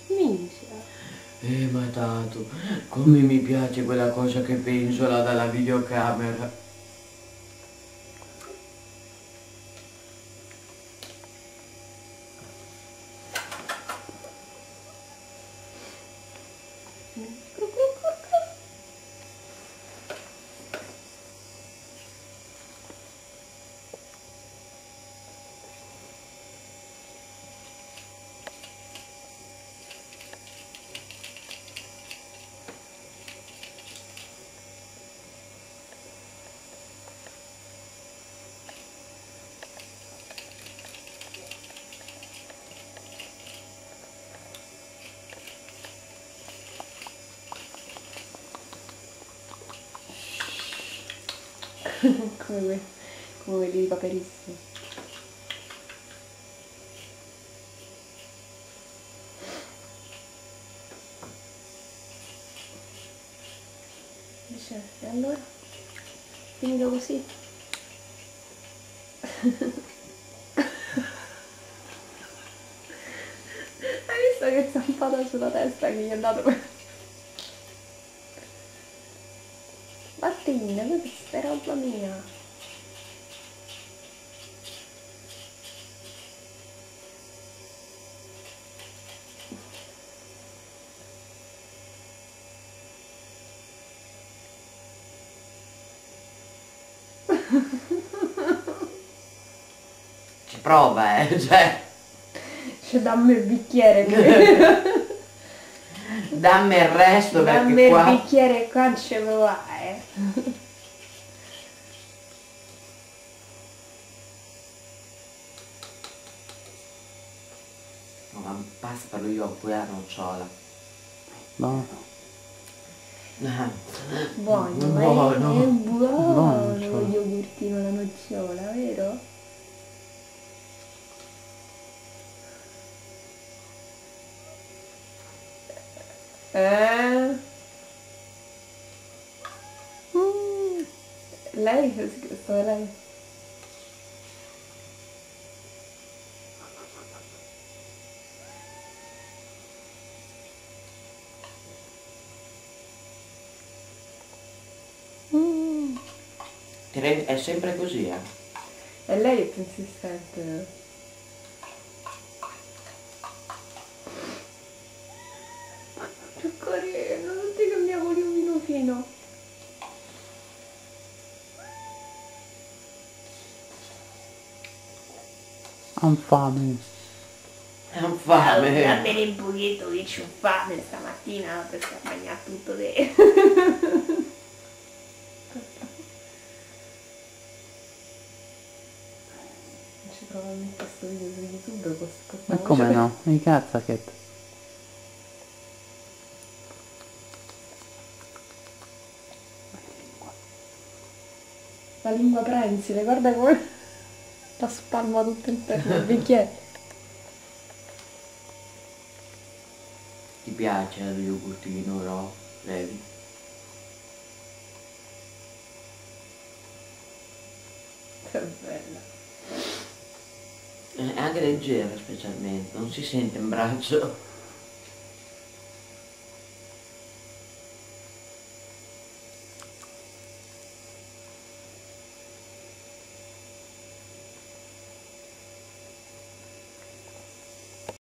Minchia. Ma tanto, come mi piace quella cosa che penzola dalla videocamera. come quelli di Paperissimo. Dice, e allora? Finito così? Hai visto che zampata sulla testa che gli è dato? Martina, questa è roba mia. Ci prova, cioè. Cioè dammi il bicchiere qui. Dammi il resto Dammi perché il qua... bicchiere qua non ce lo va, No, ma basta per lo io qui a nocciola. Buono. Buono, Buono. è buono Buono, lo yogurtino alla nocciola, vero? Eh? Lei? Sto lei? È sempre così, E lei è più insistente. Che carino, tutti cambiamo di vino fino. Ho fame. È un fame. Va bene un pochetto che c'ho fame stamattina per bagnare tutto te. Ci provo a mettere questo video su YouTube con Ma come no? Mi cazzo che... La lingua prensile, guarda come la spalma tutto interno al bicchiere. Ti piace lo yogurtino, no? Vedi? Che bella. È anche leggera specialmente, non si sente in braccio.